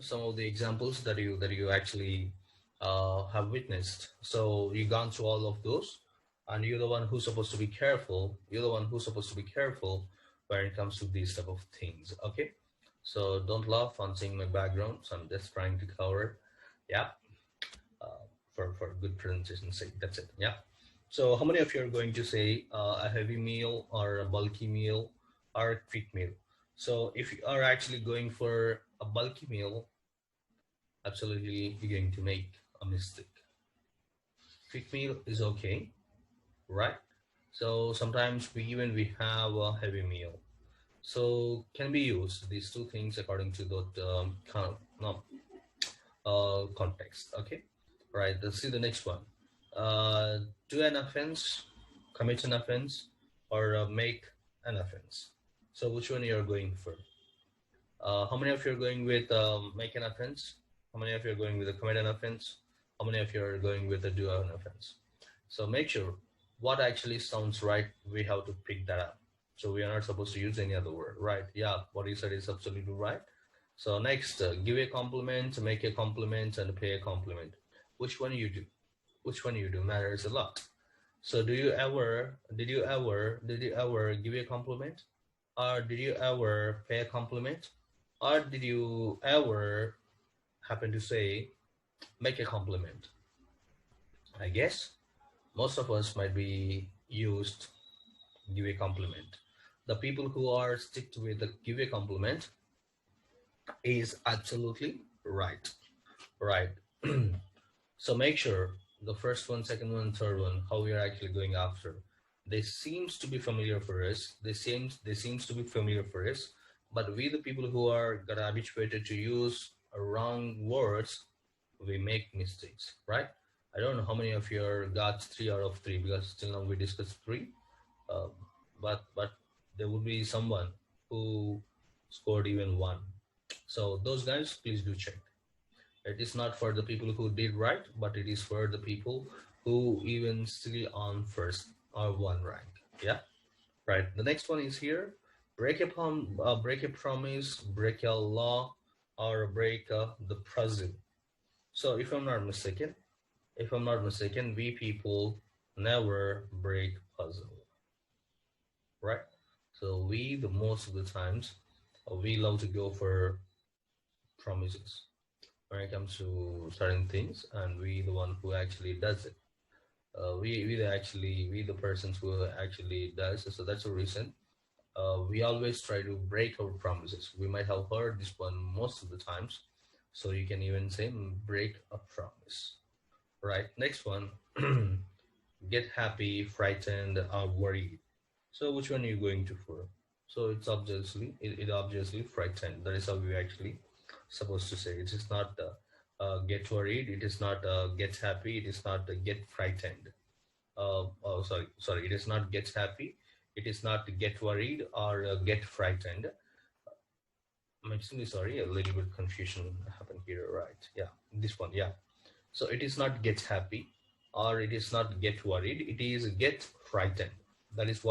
some of the examples that you actually have witnessed. So you gone through all of those, and you're the one who's supposed to be careful. You're the one who's supposed to be careful when it comes to these type of things. Okay, so don't laugh on seeing my background. So I'm just trying to cover, yeah, for good pronunciation's sake. That's it. Yeah. So how many of you are going to say a heavy meal or a bulky meal or a quick meal? So if you are actually going for a bulky meal, absolutely you're going to make a mistake. Quick meal is okay, right? So sometimes we have a heavy meal. So can be used these two things according to that kind of no, context. Okay, right. Let's see the next one. Uh, do an offense, commit an offense, or make an offense. So which one you are going for? How many of you are going with make an offense? How many of you are going with a commit an offense? How many of you are going with a do an offense? So make sure what actually sounds right, we have to pick that up. So we are not supposed to use any other word, right? Yeah, what you said is absolutely right. So next, give a compliment, make a compliment, and pay a compliment. Which one you do? Which one you do matters a lot. So did you ever give a compliment? Or did you ever pay a compliment? Or did you ever happen to say, make a compliment? I guess most of us might be used give a compliment. The people who are stick with the give a compliment is absolutely right. Right. So make sure the first one, second one, third one, how we are actually going after. They seems to be familiar for us. They seems to be familiar for us. But we the people who are got habituated to use wrong words, we make mistakes, right? I don't know how many of you are got 3 out of 3 because till now we discussed three. Um, but there would be someone who scored even one. So those guys, please do check. It is not for the people who did right, but it is for the people who even still on first or one rank. Yeah, right. The next one is here: break a promise, break a law, or break the puzzle. So if I'm not mistaken, we people never break puzzle, right? So we, the most of the times, we love to go for promises when it comes to certain things, and we the one who actually does it. We the persons who actually does. So that's the reason. We always try to break our promises. We might have heard this one most of the times, so you can even say break a promise. Right. Next one. Get happy, frightened, or worried. So which one are you going to for? So it obviously frightened. That is how we actually supposed to say. It is not get worried. It is not get happy. It is not get frightened. Oh, sorry. It is not get happy. It is not get worried or get frightened. I'm extremely sorry. A little bit confusion happened here. Right? Yeah, this one. Yeah. So it is not get happy, or it is not get worried. It is get frightened. That is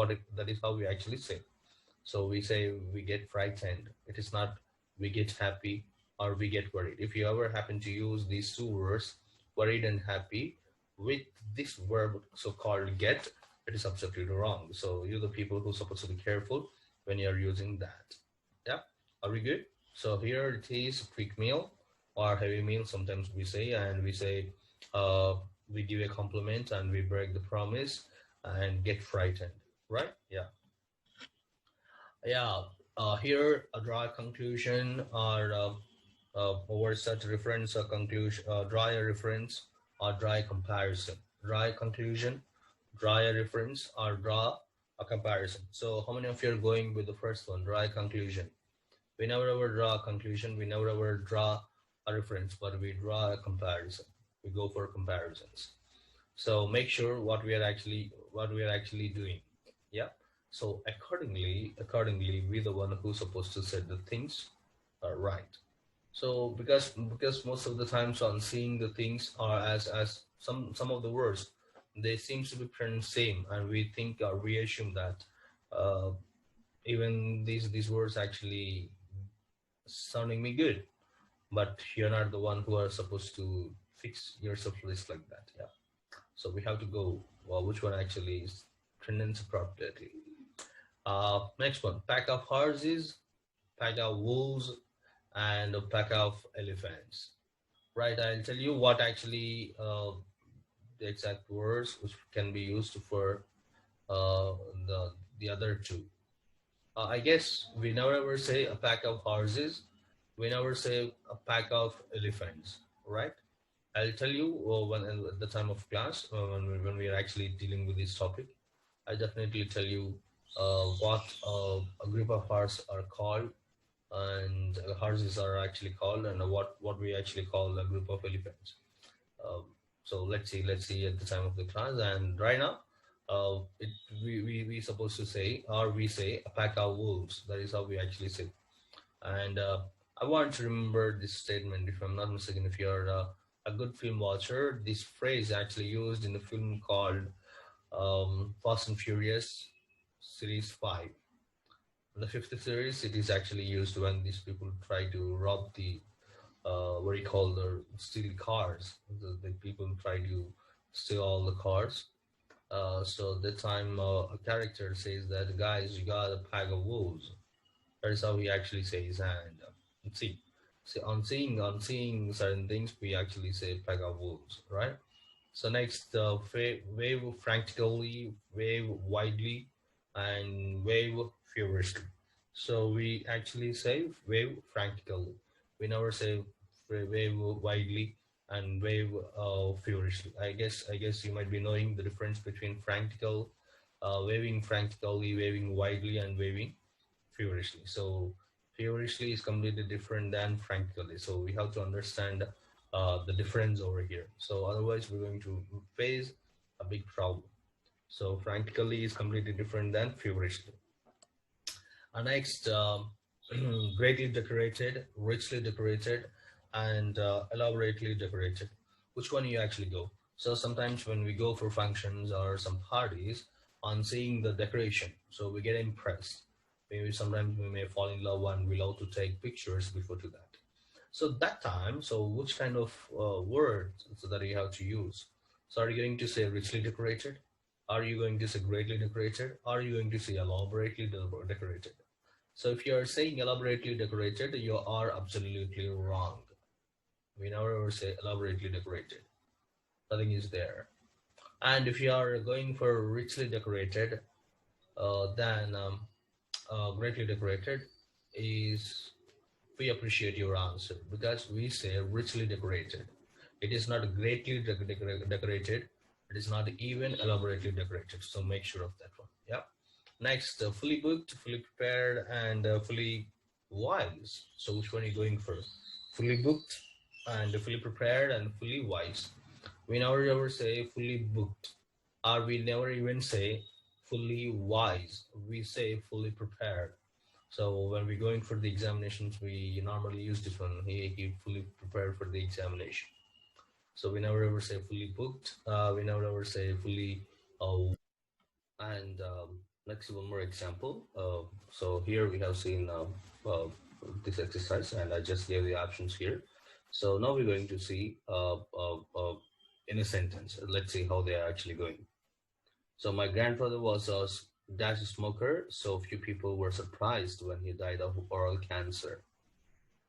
how we actually say. So we say we get frightened. It is not we get happy or we get worried. If you ever happen to use these two words, worried and happy, with this verb so-called get, it is absolutely wrong. So you're the people who are supposed to be careful when you're using that. Yeah, are we good? So here it is quick meal or heavy meal. Sometimes we say, and we say uh, we give a compliment and we break the promise and get frightened, right? Yeah. Yeah, here a draw a conclusion or over such reference or conclusion, draw a reference or draw a comparison. Draw a conclusion, draw a reference, or draw a comparison. So how many of you are going with the first one, draw a conclusion? We never ever draw a conclusion, we never ever draw a reference, but we draw a comparison. We go for comparisons. So make sure what we are actually doing. Yeah. So accordingly we the one who's supposed to set the things right. So because most of the times on seeing the things are as some of the words, they seems to be pronounced same, and we think or we assume that uh, even these words actually sounding me good, but you're not the one who are supposed to fix yourself list like that. Yeah. So we have to go, well, which one actually is pronounced appropriately. Next one, pack of horses, pack of wolves, and a pack of elephants. Right, I'll tell you what actually the exact words which can be used for uh, the the other two. I guess we never ever say a pack of horses. We never say a pack of elephants, right? I'll tell you when at the time of class when we are actually dealing with this topic. I definitely tell you what a group of horses are called, and horses are actually called, and what we actually call a group of elephants. Um, so let's see at the time of the class, and right now, it we supposed to say, or we say a pack of wolves. That is how we actually say. And I want to remember this statement, if I'm not mistaken. If you're a good film watcher, this phrase actually used in the film called Fast and Furious Series 5. In the fifth series, it is actually used when these people try to rob the what do you call the steal cars. The people try to steal all the cars. So that time a character says that, guys, you got a pack of wolves. That is how he actually says. And see, on seeing certain things, we actually say pack of wolves, right? So next, wave frantically, wave widely, and wave furiously. So we actually say wave frantically. We never say wave widely and wave furiously. I guess you might be knowing the difference between frantical, waving frantically, waving widely, and waving furiously. So furiously is completely different than frantically. So we have to understand the difference over here. So otherwise, we're going to face a big problem. So frantically is completely different than furiously. Next, greatly decorated, richly decorated, and elaborately decorated. Which one you actually go? So sometimes when we go for functions or some parties, on seeing the decoration, so we get impressed. Maybe sometimes we may fall in love and we love to take pictures before to that. So that time, so which kind of words so that you have to use? So are you going to say richly decorated? Are you going to say greatly decorated? Are you going to say elaborately decorated? So if you are saying elaborately decorated, you are absolutely wrong. We never ever say elaborately decorated. Nothing is there. And if you are going for richly decorated, then greatly decorated is, we appreciate your answer because we say richly decorated. It is not greatly decorated. It is not even elaborately decorated. So make sure of that one. Yeah. Next, fully booked, fully prepared, and fully wise. So which one are you going for? Fully booked and fully prepared and fully wise. We never ever say fully booked, or we never even say fully wise. We say fully prepared. So when we're going for the examinations, we normally use this one. He fully prepared for the examination. So we never ever say fully booked. We never ever say fully uh, and let's see one more example. So here we have seen this exercise, and I just gave the options here. So now we're going to see in a sentence. Let's see how they are actually going. So my grandfather was a dash smoker, so few people were surprised when he died of oral cancer.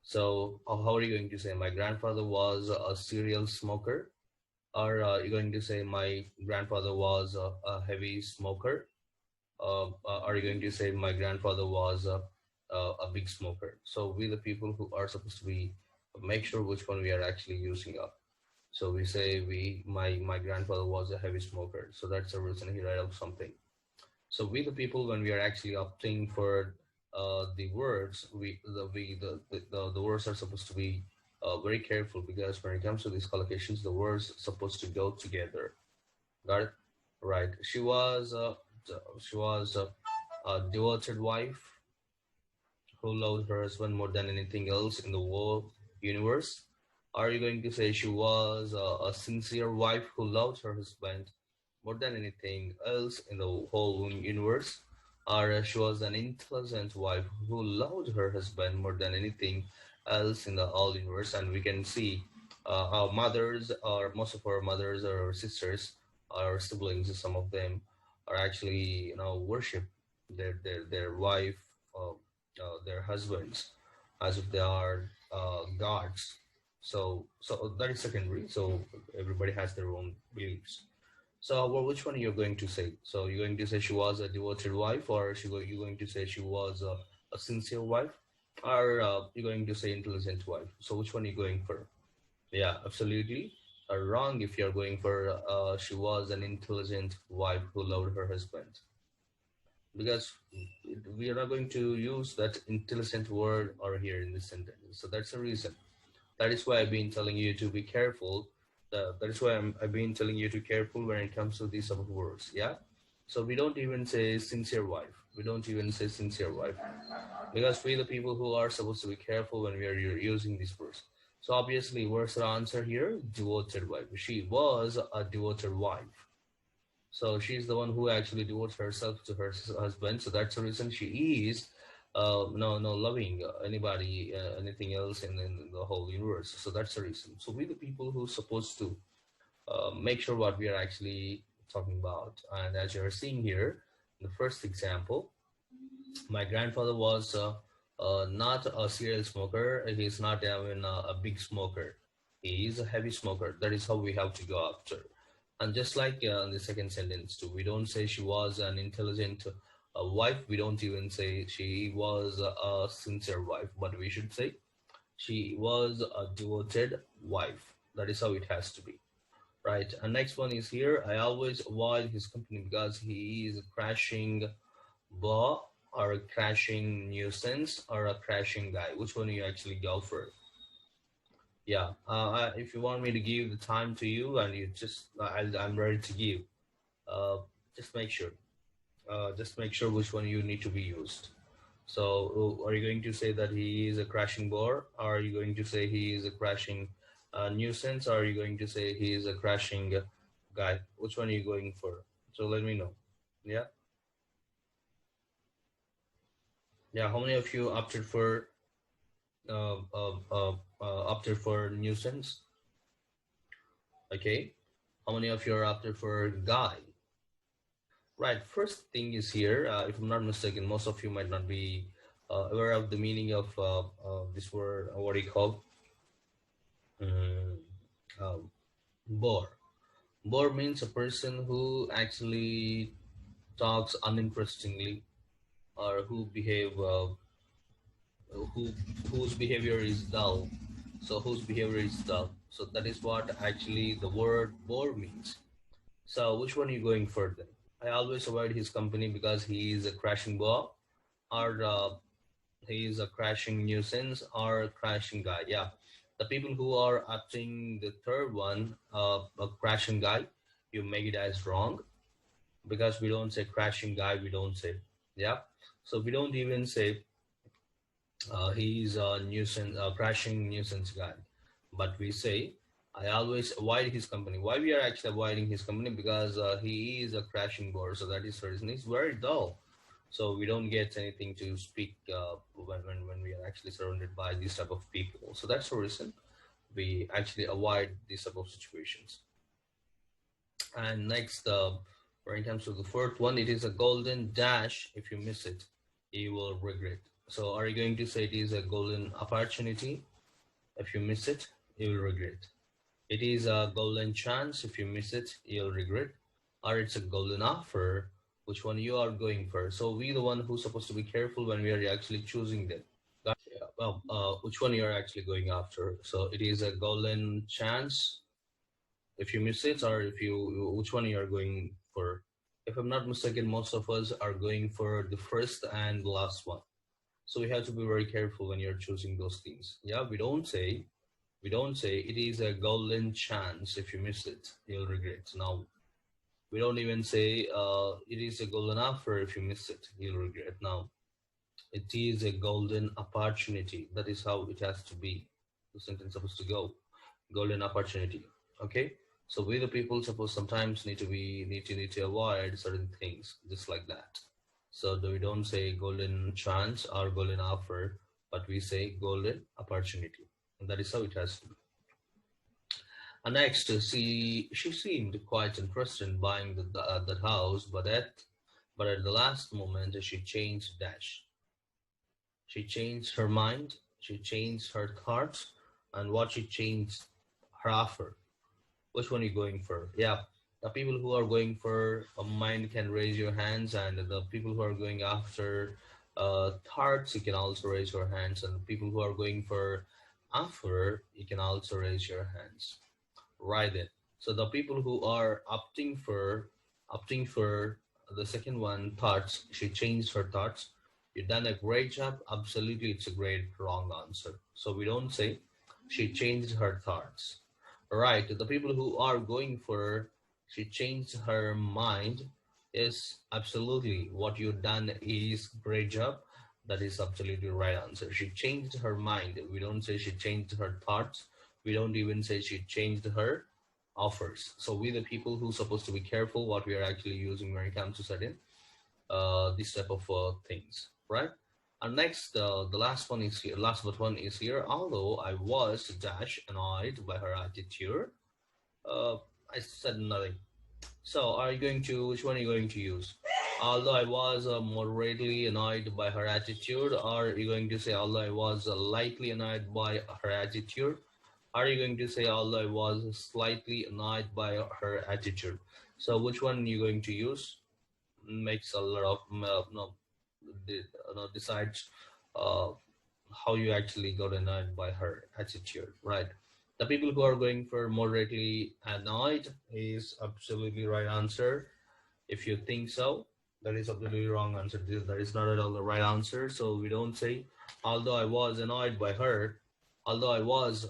So how are you going to say my grandfather was a serial smoker? Or you're going to say my grandfather was a heavy smoker? Are you going to say my grandfather was a big smoker? So we the people who are supposed to be make sure which one we are actually using up. So we say my grandfather was a heavy smoker. So that's the reason he write out something. So we the people when we are actually opting for the words, the words are supposed to be very careful because when it comes to these collocations, the words supposed to go together. Got it? Right. She was a devoted wife who loved her husband more than anything else in the whole universe. Are you going to say she was a sincere wife who loved her husband more than anything else in the whole universe? Or she was an intelligent wife who loved her husband more than anything else in the all universe, and we can see our mothers, or most of our mothers or sisters, our siblings, some of them are actually, worship their wife, their husbands, as if they are gods. So that is secondary. So everybody has their own beliefs. So, well, which one you're going to say? So you're going to say she was a devoted wife, or you're going to say she was a sincere wife, or you're going to say intelligent wife? So which one are you going for? Yeah, absolutely wrong if you're going for she was an intelligent wife who loved her husband, because we are not going to use that intelligent word or here in this sentence. So that's the reason. That is why I've been telling you to be careful. That is why I've been telling you to be careful when it comes to these sort of words. Yeah. So we don't even say sincere wife. We don't even say sincere wife, because we the people who are supposed to be careful when we are using these words. So obviously, what's the answer here? Devoted wife. She was a devoted wife. So she's the one who actually devotes herself to her husband. So that's the reason she is no loving anybody, anything else in the whole universe. So that's the reason. So we the people who supposed to make sure what we are actually talking about. And as you're seeing here, the first example, my grandfather was not a serial smoker. He's not even a big smoker. He is a heavy smoker. That is how we have to go after. And just like in the second sentence too, we don't say she was an intelligent wife. We don't even say she was a sincere wife, but we should say she was a devoted wife. That is how it has to be, right? And next one is here. I always avoid his company because he is crashing blah, or a crashing nuisance, or a crashing guy. Which one do you actually go for? Yeah, if you want me to give the time to you, and you just, I'm ready to give. Uh, just make sure. Just make sure which one you need to be used. So, are you going to say that he is a crashing bore? Or are you going to say he is a crashing nuisance? Or are you going to say he is a crashing guy? Which one are you going for? So let me know. Yeah, yeah. How many of you uh, uh, opted for nuisance? Okay. How many of you are opted for guy? Right. First thing is here, if I'm not mistaken, most of you might not be aware of the meaning of this word, what do you call? Mm, um, bore. Bore means a person who actually talks uninterestingly, or who behave, who whose behavior is dull. So whose behavior is dull. So that is what actually the word bore means. So which one are you going for then? I always avoid his company because he is a crashing ball, or he is a crashing nuisance, or a crashing guy. Yeah, the people who are opting the third one, a crashing guy, you make it as wrong, because we don't say crashing guy. We don't say, yeah. So we don't even say he's a nuisance, a crashing nuisance guy. But we say, I always avoid his company. Why we are actually avoiding his company? Because he is a crashing bore. So that is the reason. He's very dull. So we don't get anything to speak when we are actually surrounded by these type of people. So that's the reason we actually avoid these type of situations. And next, when it comes to the fourth one, it is a golden dash. If you miss it, you will regret. So are you going to say it is a golden opportunity? If you miss it, you will regret. It is a golden chance. If you miss it, you'll regret. Or it's a golden offer. Which one you are going for? So we the one who's supposed to be careful when we are actually choosing them. Yeah, well, which one you are actually going after? So it is a golden chance if you miss it, or if you, which one you are going for? If I'm not mistaken, most of us are going for the first and the last one. So we have to be very careful when you're choosing those things. Yeah, we don't say it is a golden chance. If you miss it, you'll regret. Now we don't even say it is a golden offer. If you miss it, you'll regret. Now it is a golden opportunity. That is how it has to be. The sentence is supposed to go. Golden opportunity. Okay. So we the people suppose sometimes need to avoid certain things just like that. So we don't say golden chance or golden offer. but we say golden opportunity. And that is how it has to be. And next, she seemed quite interested in buying that house, but at the last moment she changed dash. She changed her mind, she changed her thoughts, and what she changed her offer. Which one are you going for? Yeah, the people who are going for a mind can raise your hands, and the people who are going after thoughts, you can also raise your hands, and the people who are going for offer, you can also raise your hands. Right then. So the people who are opting for the second one, thoughts, she changed her thoughts. You've done a great job. Absolutely, it's a great wrong answer. So we don't say she changed her thoughts. Right. The people who are going for she changed her mind is absolutely what you've done is great job. That is absolutely right answer. She changed her mind. We don't say she changed her thoughts. We don't even say she changed her offers. So we the people who supposed to be careful what we are actually using when it comes to certain this type of things, right? And next, the last one is here. Last but one is here. Although I was dash annoyed by her attitude, uh, I said nothing. So, are you going to? Which one are you going to use? Although I was moderately annoyed by her attitude, or are you going to say although I was lightly annoyed by her attitude? Are you going to say although I was slightly annoyed by her attitude? So, which one are you going to use? Makes a lot of no, decides uh, how you actually got annoyed by her attitude, right? The people who are going for moderately annoyed is absolutely right answer. If you think so, that is absolutely wrong answer. That is not at all the right answer. So we don't say, although I was annoyed by her, although I was,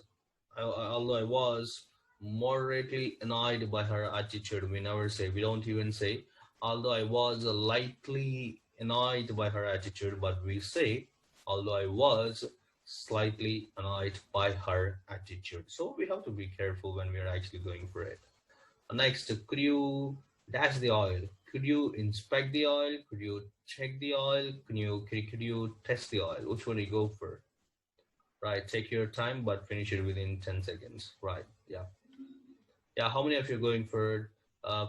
although I was moderately annoyed by her attitude. We never say. We don't even say, although I was lightly annoyed by her attitude, but we say, although I was slightly annoyed by her attitude. So we have to be careful when we are actually going for it. Next, could you dash the oil? Could you inspect the oil? Could you check the oil? Could you test the oil? Which one do you go for? Right, take your time, but finish it within 10 seconds. Right, yeah. Yeah, how many of you are going for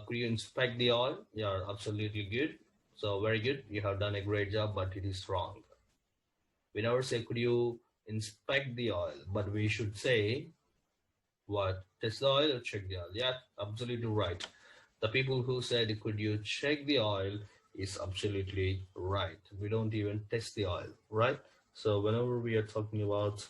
could you inspect the oil? Yeah, absolutely good. So very good. You have done a great job, but it is wrong. We never say could you inspect the oil, but we should say what? Test the oil or check the oil? Yeah, absolutely right. The people who said could you check the oil is absolutely right. We don't even test the oil, right? So whenever we are talking about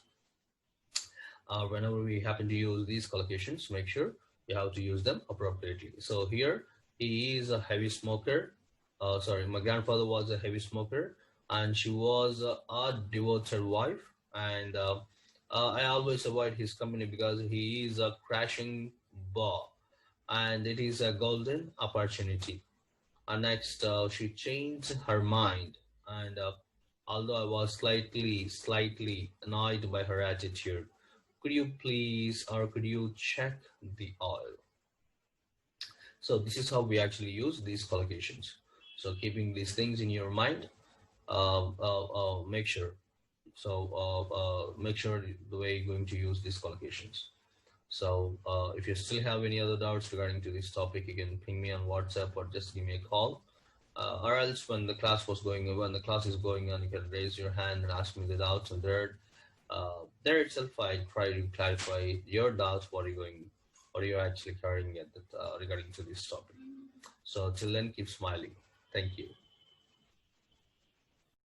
whenever we happen to use these collocations, make sure you have to use them appropriately. So here he is a heavy smoker. Sorry, my grandfather was a heavy smoker, and she was a devoted wife. And I always avoid his company because he is a crashing ball, and it is a golden opportunity. And next, she changed her mind, and although I was slightly annoyed by her attitude, could you please or could you check the oil? So this is how we actually use these collocations. So keeping these things in your mind, make sure. So make sure the way you're going to use these collocations. So if you still have any other doubts regarding to this topic, you can ping me on WhatsApp or just give me a call. Or else when the class is going on, you can raise your hand and ask me the doubts, and there itself I try to clarify your doubts, what are you actually carrying regarding to this topic. So till then, keep smiling. Thank you.